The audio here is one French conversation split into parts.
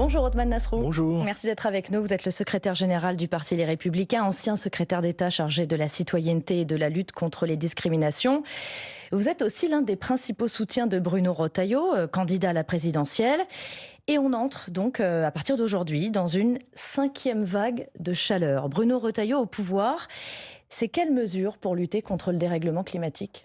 Bonjour Othmane Nasrou. Bonjour. Merci d'être avec nous. Vous êtes le secrétaire général du Parti Les Républicains, ancien secrétaire d'État chargé de la citoyenneté et de la lutte contre les discriminations. Vous êtes aussi l'un des principaux soutiens de Bruno Retailleau, candidat à la présidentielle. Et on entre donc à partir d'aujourd'hui dans une 5e vague de chaleur. Bruno Retailleau au pouvoir, c'est quelles mesures pour lutter contre le dérèglement climatique ?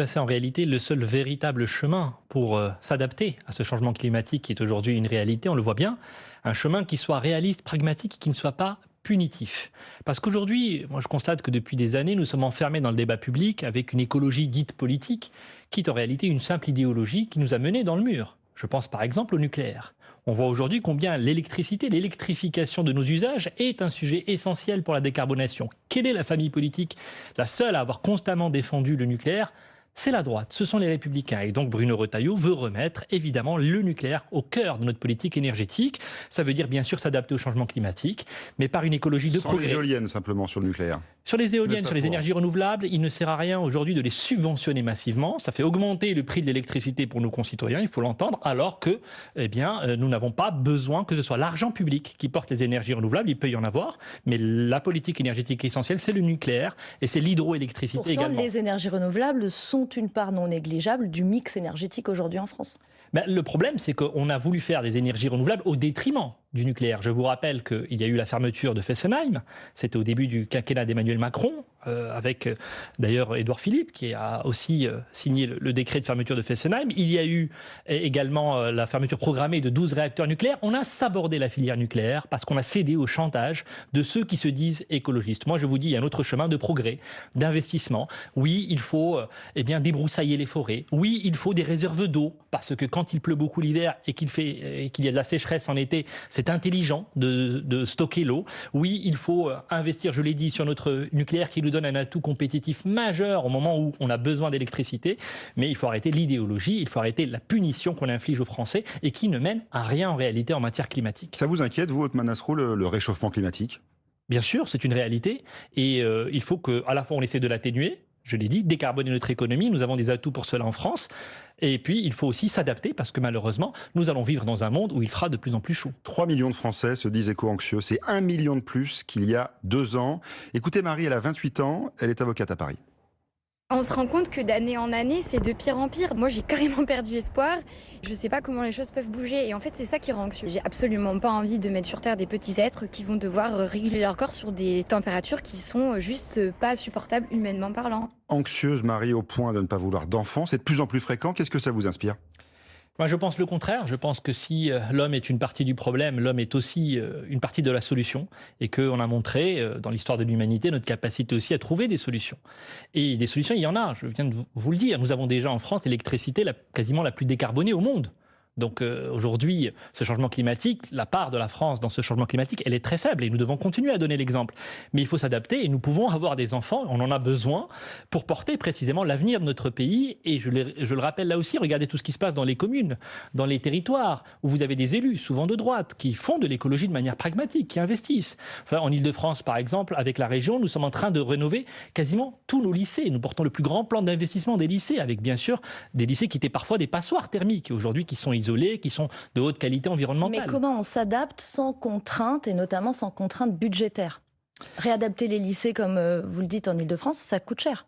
C'est en réalité le seul véritable chemin pour s'adapter à ce changement climatique qui est aujourd'hui une réalité, on le voit bien. Un chemin qui soit réaliste, pragmatique, qui ne soit pas punitif. Parce qu'aujourd'hui, moi je constate que depuis des années, nous sommes enfermés dans le débat public avec une écologie dite politique qui est en réalité une simple idéologie qui nous a menés dans le mur. Je pense par exemple au nucléaire. On voit aujourd'hui combien l'électricité, l'électrification de nos usages est un sujet essentiel pour la décarbonation. Quelle est la famille politique la seule à avoir constamment défendu le nucléaire ? C'est la droite, ce sont les Républicains. Et donc Bruno Retailleau veut remettre évidemment le nucléaire au cœur de notre politique énergétique. Ça veut dire bien sûr s'adapter au changement climatique, mais par une écologie de progrès. Sans les éoliennes simplement sur le nucléaire. Sur les éoliennes, sur les énergies renouvelables, il ne sert à rien aujourd'hui de les subventionner massivement. Ça fait augmenter le prix de l'électricité pour nos concitoyens, il faut l'entendre, alors que nous n'avons pas besoin que ce soit l'argent public qui porte les énergies renouvelables. Il peut y en avoir, mais la politique énergétique essentielle, c'est le nucléaire et c'est l'hydroélectricité également. Pourtant, les énergies renouvelables sont une part non négligeable du mix énergétique aujourd'hui en France. Le problème, c'est qu'on a voulu faire des énergies renouvelables au détriment du nucléaire. Je vous rappelle qu'il y a eu la fermeture de Fessenheim, c'était au début du quinquennat d'Emmanuel Macron, avec d'ailleurs Édouard Philippe qui a aussi signé le décret de fermeture de Fessenheim. Il y a eu également la fermeture programmée de 12 réacteurs nucléaires. On a sabordé la filière nucléaire parce qu'on a cédé au chantage de ceux qui se disent écologistes. Moi je vous dis, il y a un autre chemin de progrès, d'investissement. Oui, il faut débroussailler les forêts. Oui, il faut des réserves d'eau parce que quand il pleut beaucoup l'hiver et qu'il y a de la sécheresse en été, c'est intelligent de stocker l'eau. Oui, il faut investir, je l'ai dit, sur notre nucléaire qui nous donne un atout compétitif majeur au moment où on a besoin d'électricité. Mais il faut arrêter l'idéologie, il faut arrêter la punition qu'on inflige aux Français et qui ne mène à rien en réalité en matière climatique. Ça vous inquiète, vous, Othmane Nasrou, le réchauffement climatique ? Bien sûr, c'est une réalité et il faut qu'à la fois on essaie de l'atténuer. Je l'ai dit, décarboner notre économie, nous avons des atouts pour cela en France. Et puis, il faut aussi s'adapter parce que malheureusement, nous allons vivre dans un monde où il fera de plus en plus chaud. 3 millions de Français se disent éco-anxieux. C'est 1 million de plus qu'il y a 2 ans. Écoutez, Marie, elle a 28 ans, elle est avocate à Paris. On se rend compte que d'année en année, c'est de pire en pire. Moi, j'ai carrément perdu espoir. Je ne sais pas comment les choses peuvent bouger. Et en fait, c'est ça qui rend anxieux. J'ai absolument pas envie de mettre sur Terre des petits êtres qui vont devoir réguler leur corps sur des températures qui sont juste pas supportables humainement parlant. Anxieuse, Marie, au point de ne pas vouloir d'enfants. C'est de plus en plus fréquent. Qu'est-ce que ça vous inspire ? Moi, je pense le contraire. Je pense que si l'homme est une partie du problème, l'homme est aussi une partie de la solution et qu'on a montré dans l'histoire de l'humanité notre capacité aussi à trouver des solutions. Et des solutions, il y en a. Je viens de vous le dire. Nous avons déjà en France l'électricité quasiment la plus décarbonée au monde. Donc aujourd'hui, ce changement climatique, la part de la France dans ce changement climatique, elle est très faible et nous devons continuer à donner l'exemple. Mais il faut s'adapter et nous pouvons avoir des enfants, on en a besoin pour porter précisément l'avenir de notre pays. Et je le rappelle là aussi, regardez tout ce qui se passe dans les communes, dans les territoires, où vous avez des élus, souvent de droite, qui font de l'écologie de manière pragmatique, qui investissent. Enfin, en Ile-de-France, par exemple, avec la région, nous sommes en train de rénover quasiment tous nos lycées. Nous portons le plus grand plan d'investissement des lycées, avec bien sûr des lycées qui étaient parfois des passoires thermiques, aujourd'hui qui sont isolés, qui sont de haute qualité environnementale. Mais comment on s'adapte sans contrainte, et notamment sans contrainte budgétaire ? Réadapter les lycées, comme vous le dites en Ile-de-France, ça coûte cher.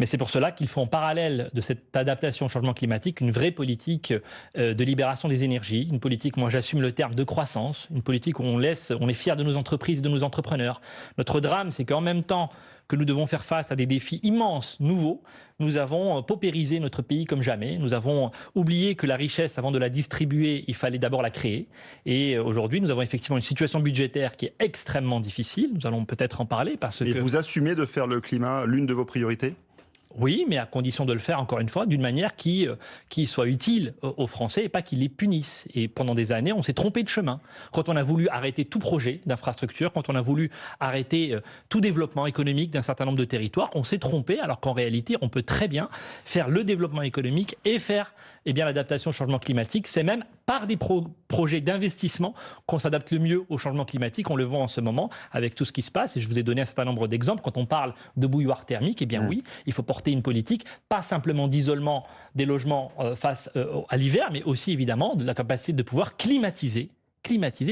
Mais c'est pour cela qu'il faut en parallèle de cette adaptation au changement climatique une vraie politique de libération des énergies, une politique, moi j'assume le terme de croissance, une politique où on est fier de nos entreprises et de nos entrepreneurs. Notre drame, c'est qu'en même temps que nous devons faire face à des défis immenses, nouveaux, nous avons paupérisé notre pays comme jamais. Nous avons oublié que la richesse, avant de la distribuer, il fallait d'abord la créer. Et aujourd'hui, nous avons effectivement une situation budgétaire qui est extrêmement difficile. Nous allons peut-être en parler parce que... Et vous assumez de faire le climat l'une de vos priorités ? Oui, mais à condition de le faire, encore une fois, d'une manière qui soit utile aux Français et pas qui les punisse. Et pendant des années, on s'est trompé de chemin. Quand on a voulu arrêter tout projet d'infrastructure, quand on a voulu arrêter tout développement économique d'un certain nombre de territoires, on s'est trompé, alors qu'en réalité, on peut très bien faire le développement économique et faire l'adaptation au changement climatique. C'est même par des projets d'investissement qu'on s'adapte le mieux au changement climatique. On le voit en ce moment avec tout ce qui se passe. Et je vous ai donné un certain nombre d'exemples. Quand on parle de bouilloire thermique, eh bien oui, il faut porter une politique, pas simplement d'isolement des logements face à l'hiver, mais aussi évidemment de la capacité de pouvoir climatiser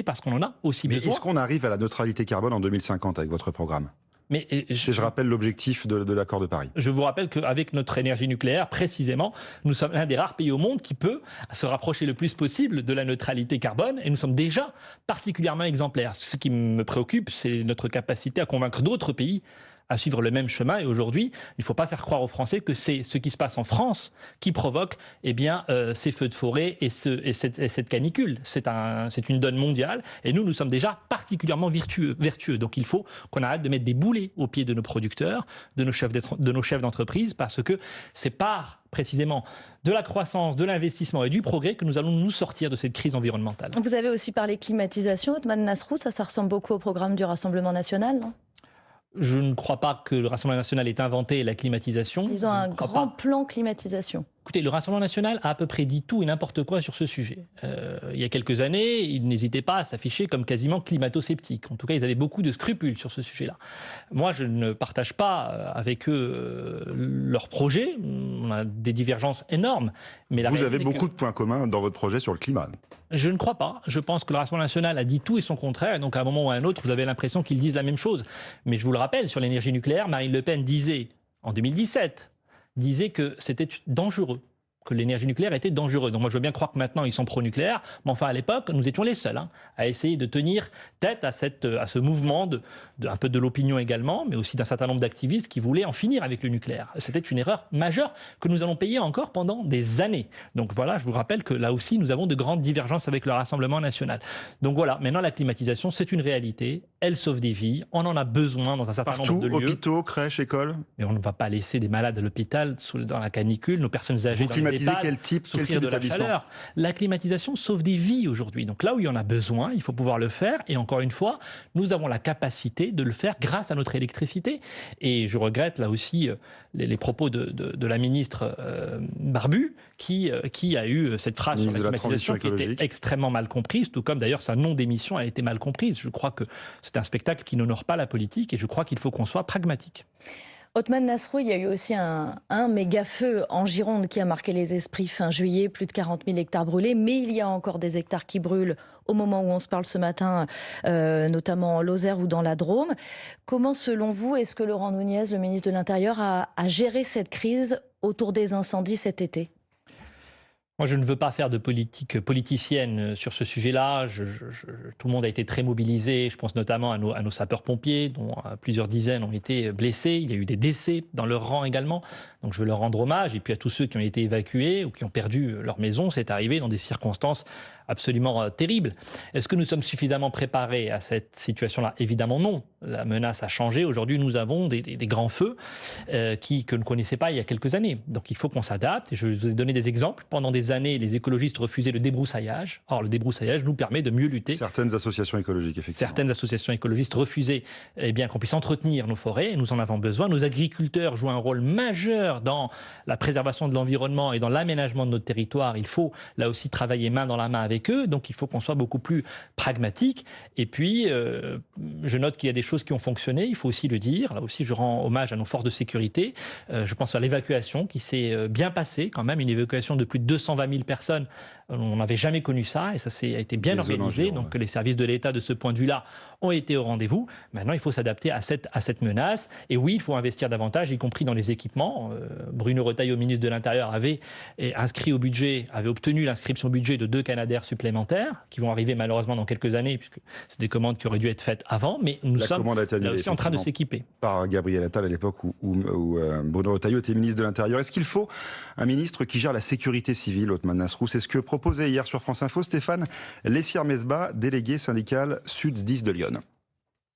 parce qu'on en a aussi Mais besoin. est-ce qu'on arrive à la neutralité carbone en 2050 avec votre programme ? Mais Je rappelle l'objectif de l'accord de Paris. Je vous rappelle qu'avec notre énergie nucléaire, précisément, nous sommes l'un des rares pays au monde qui peut se rapprocher le plus possible de la neutralité carbone et nous sommes déjà particulièrement exemplaires. Ce qui me préoccupe, c'est notre capacité à convaincre d'autres pays à suivre le même chemin. Et aujourd'hui, il ne faut pas faire croire aux Français que c'est ce qui se passe en France qui provoque ces feux de forêt et cette canicule. C'est une donne mondiale. Et nous sommes déjà particulièrement vertueux. Donc il faut qu'on arrête de mettre des boulets aux pieds de nos producteurs, de nos chefs d'entreprise, parce que c'est par précisément de la croissance, de l'investissement et du progrès que nous allons nous sortir de cette crise environnementale. Vous avez aussi parlé climatisation, Othmane Nasrou, ça ressemble beaucoup au programme du Rassemblement national, non ? Je ne crois pas que le Rassemblement national ait inventé la climatisation. Ils ont un grand plan climatisation. Écoutez, le Rassemblement national a à peu près dit tout et n'importe quoi sur ce sujet. Il y a quelques années, ils n'hésitaient pas à s'afficher comme quasiment climato-sceptiques. En tout cas, ils avaient beaucoup de scrupules sur ce sujet-là. Moi, je ne partage pas avec eux leur projet. On a des divergences énormes. Mais vous avez beaucoup de points communs dans votre projet sur le climat. Je ne crois pas. Je pense que le Rassemblement national a dit tout et son contraire. Et donc, à un moment ou à un autre, vous avez l'impression qu'ils disent la même chose. Mais je vous le rappelle, sur l'énergie nucléaire, Marine Le Pen disait, en 2017, que c'était dangereux, que l'énergie nucléaire était dangereuse. Donc moi, je veux bien croire que maintenant, ils sont pro-nucléaires, mais enfin, à l'époque, nous étions les seuls à essayer de tenir tête à ce mouvement, un peu de l'opinion également, mais aussi d'un certain nombre d'activistes qui voulaient en finir avec le nucléaire. C'était une erreur majeure que nous allons payer encore pendant des années. Donc voilà, je vous rappelle que là aussi, nous avons de grandes divergences avec le Rassemblement national. Donc voilà, maintenant, la climatisation, c'est une réalité. Elle sauve des vies. On en a besoin dans un certain nombre de lieux. Partout, hôpitaux, crèches, écoles. Mais on ne va pas laisser des malades à l'hôpital dans la canicule, nos personnes âgées dans les EHPAD, quel type de la chaleur. La climatisation sauve des vies aujourd'hui. Donc là où il y en a besoin, il faut pouvoir le faire. Et encore une fois, nous avons la capacité de le faire grâce à notre électricité. Et je regrette là aussi les propos de la ministre Barbu qui a eu cette phrase sur la climatisation qui était extrêmement mal comprise, tout comme d'ailleurs sa non-démission a été mal comprise. Je crois que c'est un spectacle qui n'honore pas la politique et je crois qu'il faut qu'on soit pragmatique. Othmane Nasrou, il y a eu aussi un méga feu en Gironde qui a marqué les esprits fin juillet, plus de 40 000 hectares brûlés, mais il y a encore des hectares qui brûlent au moment où on se parle ce matin, notamment en Lozère ou dans la Drôme. Comment, selon vous, est-ce que Laurent Nunez, le ministre de l'Intérieur, a géré cette crise autour des incendies cet été ? Moi, je ne veux pas faire de politique politicienne sur ce sujet-là. Tout le monde a été très mobilisé. Je pense notamment à nos sapeurs-pompiers, dont plusieurs dizaines ont été blessés. Il y a eu des décès dans leur rang également. Donc je veux leur rendre hommage. Et puis à tous ceux qui ont été évacués ou qui ont perdu leur maison, c'est arrivé dans des circonstances absolument terribles. Est-ce que nous sommes suffisamment préparés à cette situation-là ? Évidemment non. La menace a changé. Aujourd'hui, nous avons des grands feux que ne connaissait pas il y a quelques années. Donc il faut qu'on s'adapte. Et je vous ai donné des exemples. Pendant des années, les écologistes refusaient le débroussaillage. Or, le débroussaillage nous permet de mieux lutter. Certaines associations écologiques, effectivement. Certaines associations écologistes refusaient qu'on puisse entretenir nos forêts. Et nous en avons besoin. Nos agriculteurs jouent un rôle majeur dans la préservation de l'environnement et dans l'aménagement de notre territoire. Il faut, là aussi, travailler main dans la main avec eux. Donc, il faut qu'on soit beaucoup plus pragmatique. Et puis, je note qu'il y a des choses qui ont fonctionné. Il faut aussi le dire. Là aussi, je rends hommage à nos forces de sécurité. Je pense à l'évacuation qui s'est bien passée quand même. Une évacuation de plus de 220 000 personnes. On n'avait jamais connu ça et ça a été bien organisé. Donc les services de l'État de ce point de vue-là ont été au rendez-vous. Maintenant, il faut s'adapter à cette menace. Et oui, il faut investir davantage, y compris dans les équipements. Bruno Retailleau, ministre de l'Intérieur, avait obtenu l'inscription au budget de 2 Canadair supplémentaires qui vont arriver malheureusement dans quelques années puisque c'est des commandes qui auraient dû être faites avant. Mais nous sommes là aussi en train de s'équiper. Par Gabriel Attal à l'époque où Bruno Retailleau était ministre de l'Intérieur. Est-ce qu'il faut un ministre qui gère la sécurité civile, Othmane Nasrou ? C'est ce que proposait hier sur France Info Stéphane Lessière-Mesbah, délégué syndical Sud-10 de Lyon.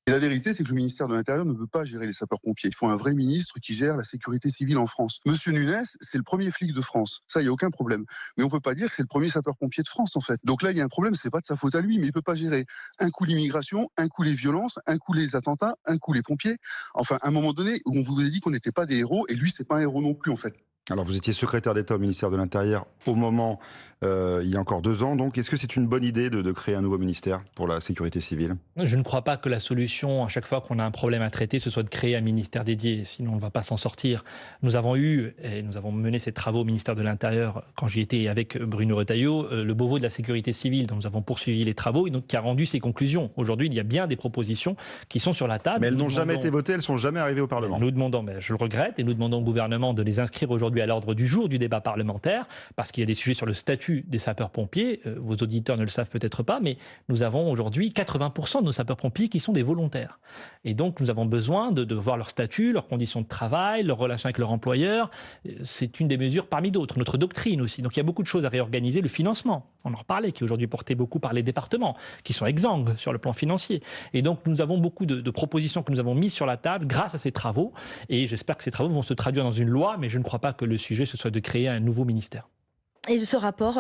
Et la vérité, c'est que le ministère de l'Intérieur ne peut pas gérer les sapeurs-pompiers. Il faut un vrai ministre qui gère la sécurité civile en France. Monsieur Nunez, c'est le premier flic de France. Ça, il n'y a aucun problème. Mais on ne peut pas dire que c'est le premier sapeur-pompier de France, en fait. Donc là, il y a un problème, c'est pas de sa faute à lui, mais il ne peut pas gérer un coup l'immigration, un coup les violences, un coup les attentats, un coup les pompiers. Enfin, à un moment donné, on vous a dit qu'on n'était pas des héros, et lui, c'est pas un héros non plus, en fait. Alors vous étiez secrétaire d'État au ministère de l'Intérieur au moment, il y a encore 2 ans, donc est-ce que c'est une bonne idée de créer un nouveau ministère pour la sécurité civile ? Je ne crois pas que la solution, à chaque fois qu'on a un problème à traiter, ce soit de créer un ministère dédié, sinon on ne va pas s'en sortir. Nous avons mené ces travaux au ministère de l'Intérieur, quand j'y étais avec Bruno Retailleau, le Beauvau de la sécurité civile, dont nous avons poursuivi les travaux, et donc qui a rendu ses conclusions. Aujourd'hui, il y a bien des propositions qui sont sur la table. Mais elles n'ont jamais été votées, elles ne sont jamais arrivées au Parlement. Nous demandons, mais je le regrette, et nous demandons au gouvernement de les inscrire aujourd'hui à l'ordre du jour du débat parlementaire, parce qu'il y a des sujets sur le statut des sapeurs-pompiers. Vos auditeurs ne le savent peut-être pas, mais nous avons aujourd'hui 80% de nos sapeurs-pompiers qui sont des volontaires. Et donc, nous avons besoin de voir leur statut, leurs conditions de travail, leurs relations avec leur employeur. C'est une des mesures parmi d'autres. Notre doctrine aussi. Donc, il y a beaucoup de choses à réorganiser. Le financement, on en reparlait, qui est aujourd'hui porté beaucoup par les départements, qui sont exsangues sur le plan financier. Et donc, nous avons beaucoup de propositions que nous avons mises sur la table grâce à ces travaux. Et j'espère que ces travaux vont se traduire dans une loi, mais je ne crois pas que le sujet, ce soit de créer un nouveau ministère. Et ce rapport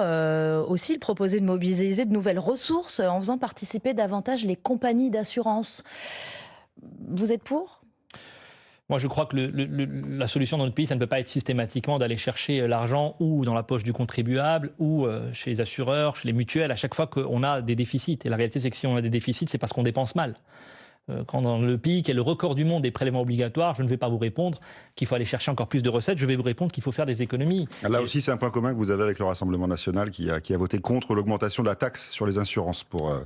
aussi, il proposait de mobiliser de nouvelles ressources en faisant participer davantage les compagnies d'assurance. Vous êtes pour ? Moi, je crois que la solution dans notre pays, ça ne peut pas être systématiquement d'aller chercher l'argent ou dans la poche du contribuable ou chez les assureurs, chez les mutuelles, à chaque fois qu'on a des déficits. Et la réalité, c'est que si on a des déficits, c'est parce qu'on dépense mal. Quand dans le pays qui est le record du monde des prélèvements obligatoires, je ne vais pas vous répondre qu'il faut aller chercher encore plus de recettes, je vais vous répondre qu'il faut faire des économies. Là aussi, c'est un point commun que vous avez avec le Rassemblement national qui a voté contre l'augmentation de la taxe sur les assurances pour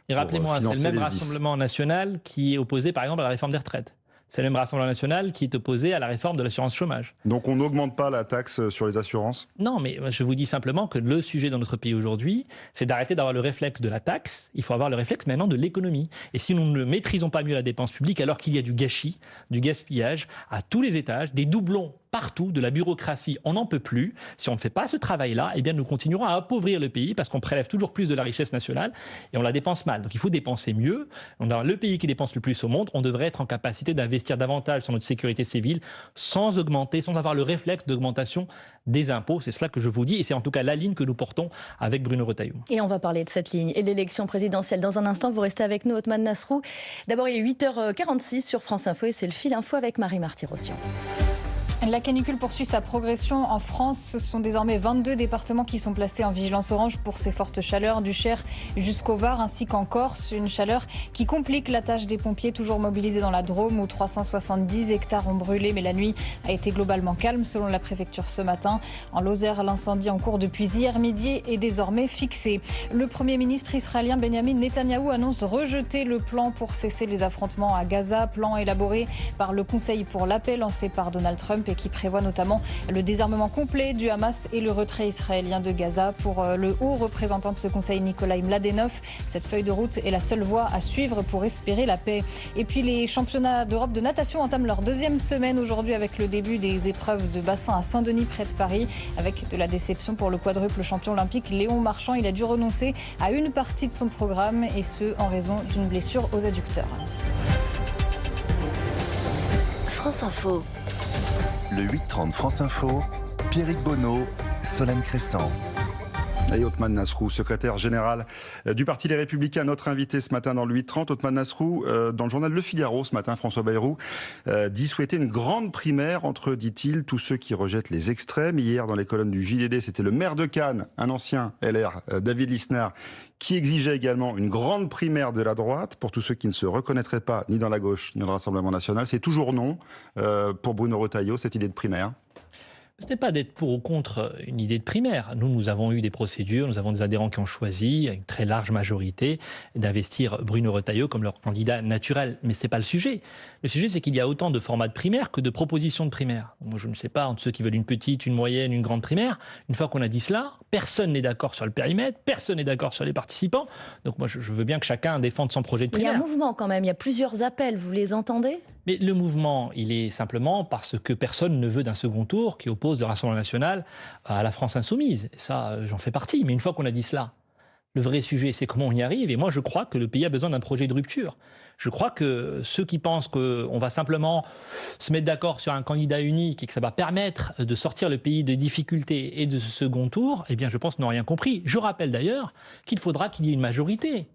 et rappelez-moi, c'est le même Rassemblement national qui est opposé par exemple à la réforme des retraites. C'est le même Rassemblement national qui est opposé à la réforme de l'assurance chômage. Donc on n'augmente pas la taxe sur les assurances ? Non, mais je vous dis simplement que le sujet dans notre pays aujourd'hui, c'est d'arrêter d'avoir le réflexe de la taxe. Il faut avoir le réflexe maintenant de l'économie. Et si nous ne maîtrisons pas mieux la dépense publique, alors qu'il y a du gâchis, du gaspillage à tous les étages, des doublons partout, de la bureaucratie, on n'en peut plus. Si on ne fait pas ce travail-là, eh bien nous continuerons à appauvrir le pays parce qu'on prélève toujours plus de la richesse nationale et on la dépense mal. Donc il faut dépenser mieux. On a le pays qui dépense le plus au monde. On devrait être en capacité d'investir davantage sur notre sécurité civile sans augmenter, sans avoir le réflexe d'augmentation des impôts. C'est cela que je vous dis et c'est en tout cas la ligne que nous portons avec Bruno Retailleau. Et on va parler de cette ligne et de l'élection présidentielle dans un instant. Vous restez avec nous, Othmane Nasrou. D'abord, il est 8h46 sur France Info et c'est le fil info avec Marie Marty-Rossian. La canicule poursuit sa progression en France. Ce sont désormais 22 départements qui sont placés en vigilance orange pour ces fortes chaleurs, du Cher jusqu'au Var ainsi qu'en Corse. Une chaleur qui complique la tâche des pompiers toujours mobilisés dans la Drôme où 370 hectares ont brûlé. Mais la nuit a été globalement calme selon la préfecture ce matin. En Lozère, l'incendie en cours depuis hier midi est désormais fixé. Le Premier ministre israélien Benjamin Netanyahou annonce rejeter le plan pour cesser les affrontements à Gaza. Plan élaboré par le Conseil pour la paix lancé par Donald Trump et qui prévoit notamment le désarmement complet du Hamas et le retrait israélien de Gaza. Pour le haut représentant de ce conseil, Nikolai Mladenov, cette feuille de route est la seule voie à suivre pour espérer la paix. Et puis les championnats d'Europe de natation entament leur deuxième semaine aujourd'hui avec le début des épreuves de bassin à Saint-Denis près de Paris. Avec de la déception pour le quadruple champion olympique Léon Marchand, il a dû renoncer à une partie de son programme et ce en raison d'une blessure aux adducteurs. France Info. Le 8h30 France Info, Pierrick Bonneau, Solène Crescent. Et Othmane Nasrou, secrétaire général du Parti Les Républicains, notre invité ce matin dans le 8h30. Othmane Nasrou, dans le journal Le Figaro ce matin, François Bayrou dit souhaiter une grande primaire entre, dit-il, tous ceux qui rejettent les extrêmes. Hier, dans les colonnes du JDD, c'était le maire de Cannes, un ancien LR, David Lisnard, qui exigeait également une grande primaire de la droite pour tous ceux qui ne se reconnaîtraient pas ni dans la gauche ni dans le Rassemblement national. C'est toujours non pour Bruno Retailleau, cette idée de primaire. Ce n'est pas d'être pour ou contre une idée de primaire. Nous avons eu des procédures, nous avons des adhérents qui ont choisi, à une très large majorité, d'investir Bruno Retailleau comme leur candidat naturel. Mais ce n'est pas le sujet. Le sujet, c'est qu'il y a autant de formats de primaire que de propositions de primaire. Moi, je ne sais pas, entre ceux qui veulent une petite, une moyenne, une grande primaire, une fois qu'on a dit cela, personne n'est d'accord sur le périmètre, personne n'est d'accord sur les participants. Donc moi, je veux bien que chacun défende son projet de primaire. Il y a un mouvement quand même, il y a plusieurs appels, vous les entendez ? Mais le mouvement, il est simplement parce que personne ne veut d'un second tour qui oppose le Rassemblement national à la France insoumise. Et ça, j'en fais partie. Mais une fois qu'on a dit cela, le vrai sujet, c'est comment on y arrive. Et moi, je crois que le pays a besoin d'un projet de rupture. Je crois que ceux qui pensent qu'on va simplement se mettre d'accord sur un candidat unique et que ça va permettre de sortir le pays de difficultés et de ce second tour, eh bien, je pense n'ont rien compris. Je rappelle d'ailleurs qu'il faudra qu'il y ait une majorité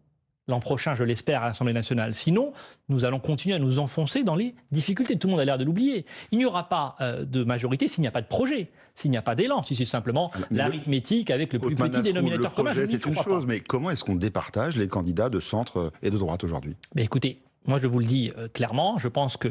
l'an prochain, je l'espère, à l'Assemblée nationale. Sinon, nous allons continuer à nous enfoncer dans les difficultés. Tout le monde a l'air de l'oublier. Il n'y aura pas de majorité s'il n'y a pas de projet, s'il n'y a pas d'élan, si c'est simplement l'arithmétique avec le plus petit dénominateur commun. Le projet, c'est une chose, mais comment est-ce qu'on départage les candidats de centre et de droite aujourd'hui ? Mais écoutez, moi, je vous le dis clairement, je pense que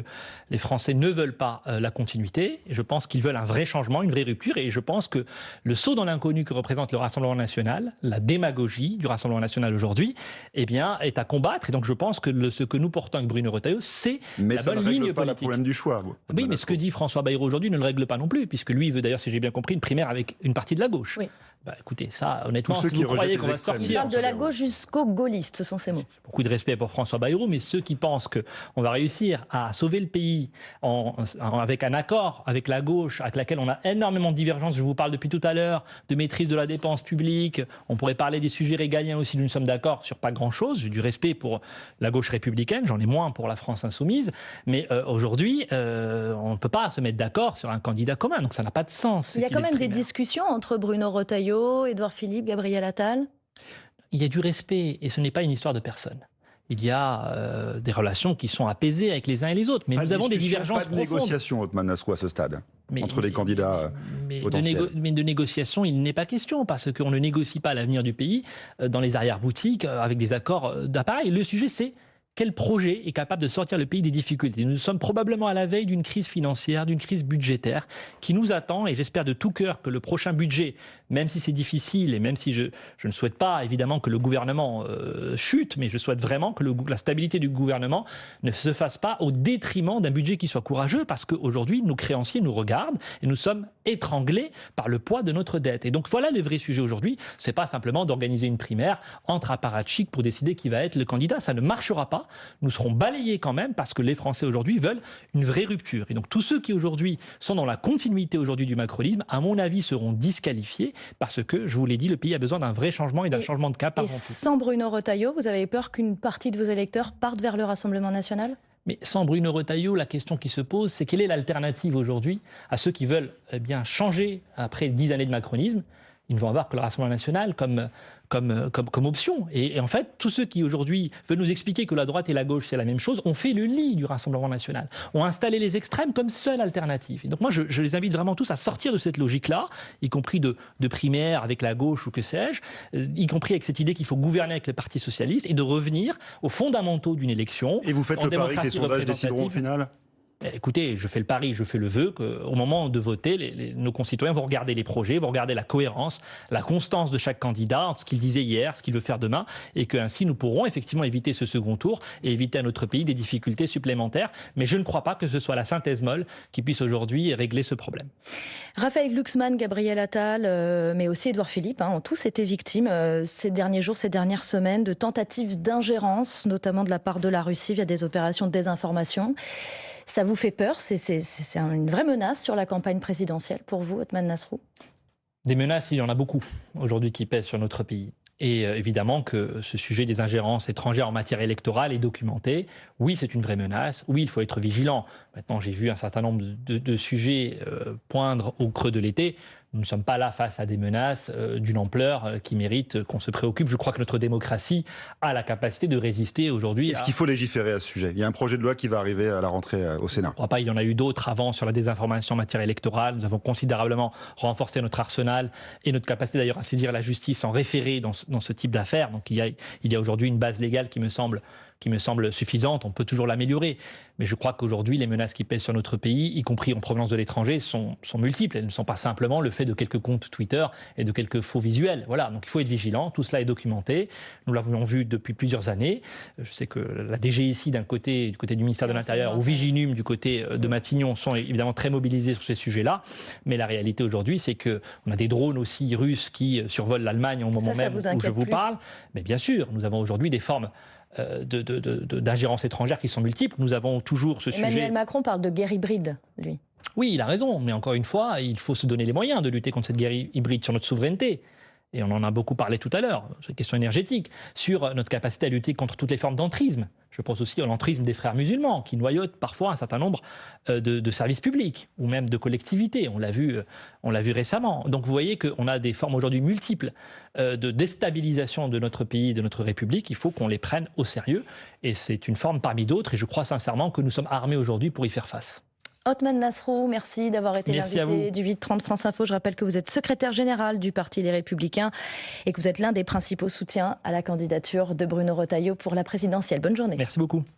les Français ne veulent pas la continuité. Je pense qu'ils veulent un vrai changement, une vraie rupture. Et je pense que le saut dans l'inconnu que représente le Rassemblement national, la démagogie du Rassemblement national aujourd'hui, eh bien, est à combattre. Et donc, je pense que ce que nous portons avec Bruno Retailleau, c'est la bonne ligne politique. Mais ça ne règle pas le problème du choix. Oui, mais ce que dit François Bayrou aujourd'hui ne le règle pas non plus, puisque lui veut d'ailleurs, si j'ai bien compris, une primaire avec une partie de la gauche. Oui. Bah, écoutez, ça, honnêtement, si vous croyez qu'on va sortir... Il parle de la gauche jusqu'aux gaullistes, ce sont ces mots. Beaucoup de respect pour François Bayrou, mais ceux qui pensent qu'on va réussir à sauver le pays avec un accord avec la gauche, avec laquelle on a énormément de divergences, je vous parle depuis tout à l'heure, de maîtrise de la dépense publique, on pourrait parler des sujets régaliens aussi, nous sommes d'accord sur pas grand-chose, j'ai du respect pour la gauche républicaine, j'en ai moins pour la France insoumise, mais aujourd'hui, on ne peut pas se mettre d'accord sur un candidat commun, donc ça n'a pas de sens. Il y a quand même des discussions entre Bruno Retailleau, Édouard Philippe, Gabriel Attal. Il y a du respect et ce n'est pas une histoire de personne. Il y a des relations qui sont apaisées avec les uns et les autres, mais nous avons des divergences profondes. Pas de négociation, Othmane Nasrou, à ce stade, entre les candidats potentiels. Mais de négociation, il n'est pas question, parce qu'on ne négocie pas l'avenir du pays dans les arrière-boutiques avec des accords d'appareil. Le sujet, c'est quel projet est capable de sortir le pays des difficultés. Nous sommes probablement à la veille d'une crise financière, d'une crise budgétaire qui nous attend, et j'espère de tout cœur que le prochain budget, même si c'est difficile et même si je ne souhaite pas évidemment que le gouvernement chute, mais je souhaite vraiment que la stabilité du gouvernement ne se fasse pas au détriment d'un budget qui soit courageux, parce qu'aujourd'hui, nos créanciers nous regardent et nous sommes étranglés par le poids de notre dette. Et donc voilà le vrai sujet aujourd'hui, c'est pas simplement d'organiser une primaire entre apparatchiks pour décider qui va être le candidat, ça ne marchera pas. Nous serons balayés quand même parce que les Français aujourd'hui veulent une vraie rupture. Et donc tous ceux qui aujourd'hui sont dans la continuité aujourd'hui du macronisme, à mon avis, seront disqualifiés parce que, je vous l'ai dit, le pays a besoin d'un vrai changement et d'un changement de cap avant tout. Sans Bruno Retailleau, vous avez peur qu'une partie de vos électeurs partent vers le Rassemblement national ? Mais sans Bruno Retailleau, la question qui se pose, c'est quelle est l'alternative aujourd'hui à ceux qui veulent bien changer après 10 années de macronisme ? Ils ne vont avoir que le Rassemblement national comme option. Et en fait, tous ceux qui aujourd'hui veulent nous expliquer que la droite et la gauche c'est la même chose, ont fait le lit du Rassemblement national, ont installé les extrêmes comme seule alternative. Et donc moi, je les invite vraiment tous à sortir de cette logique-là, y compris de primaire avec la gauche ou que sais-je, y compris avec cette idée qu'il faut gouverner avec le Parti socialiste et de revenir aux fondamentaux d'une élection. Et vous faites le pari que les sondages décideront au final ? Écoutez, je fais le pari, je fais le vœu qu'au moment de voter, nos concitoyens vont regarder les projets, vont regarder la cohérence, la constance de chaque candidat, entre ce qu'il disait hier, ce qu'il veut faire demain, et qu'ainsi nous pourrons effectivement éviter ce second tour et éviter à notre pays des difficultés supplémentaires. Mais je ne crois pas que ce soit la synthèse molle qui puisse aujourd'hui régler ce problème. Raphaël Glucksmann, Gabriel Attal, mais aussi Édouard Philippe, ont tous été victimes ces derniers jours, ces dernières semaines de tentatives d'ingérence, notamment de la part de la Russie via des opérations de désinformation. Ça vous fait peur ? C'est une vraie menace sur la campagne présidentielle pour vous, Othmane Nasrou ? Des menaces, il y en a beaucoup aujourd'hui qui pèsent sur notre pays. Et évidemment que ce sujet des ingérences étrangères en matière électorale est documenté. Oui, c'est une vraie menace. Oui, il faut être vigilant. Maintenant, j'ai vu un certain nombre de sujets poindre au creux de l'été. Nous ne sommes pas là face à des menaces d'une ampleur qui méritent qu'on se préoccupe. Je crois que notre démocratie a la capacité de résister aujourd'hui. Est-ce qu'il faut légiférer à ce sujet ? Il y a un projet de loi qui va arriver à la rentrée au Sénat. Je ne crois pas. Il y en a eu d'autres avant sur la désinformation en matière électorale. Nous avons considérablement renforcé notre arsenal et notre capacité d'ailleurs à saisir la justice en référé dans ce type d'affaires. Donc il y a aujourd'hui une base légale qui me semble suffisante. On peut toujours l'améliorer. Mais je crois qu'aujourd'hui, les menaces qui pèsent sur notre pays, y compris en provenance de l'étranger, sont multiples. Elles ne sont pas simplement le fait de quelques comptes Twitter et de quelques faux visuels. Voilà, donc il faut être vigilant. Tout cela est documenté. Nous l'avons vu depuis plusieurs années. Je sais que la DGSI du côté du ministère de l'Intérieur, ou Viginum du côté de Matignon, sont évidemment très mobilisés sur ces sujets-là. Mais la réalité aujourd'hui, c'est qu'on a des drones aussi russes qui survolent l'Allemagne au moment même où je vous parle. Mais bien sûr, nous avons aujourd'hui des formes d'ingérence étrangère qui sont multiples. Nous avons toujours ce sujet... Emmanuel Macron parle de guerre hybride, lui. Oui, il a raison, mais encore une fois, il faut se donner les moyens de lutter contre cette guerre hybride sur notre souveraineté. Et on en a beaucoup parlé tout à l'heure, sur les questions énergétiques, sur notre capacité à lutter contre toutes les formes d'entrisme. Je pense aussi à l'entrisme des frères musulmans, qui noyautent parfois un certain nombre de services publics, ou même de collectivités. On l'a vu récemment. Donc vous voyez qu'on a des formes aujourd'hui multiples de déstabilisation de notre pays, de notre République. Il faut qu'on les prenne au sérieux. Et c'est une forme parmi d'autres. Et je crois sincèrement que nous sommes armés aujourd'hui pour y faire face. Othman Nasrou, merci d'avoir été l'invité du 8-30 France Info. Je rappelle que vous êtes secrétaire général du Parti Les Républicains et que vous êtes l'un des principaux soutiens à la candidature de Bruno Retailleau pour la présidentielle. Bonne journée. Merci beaucoup.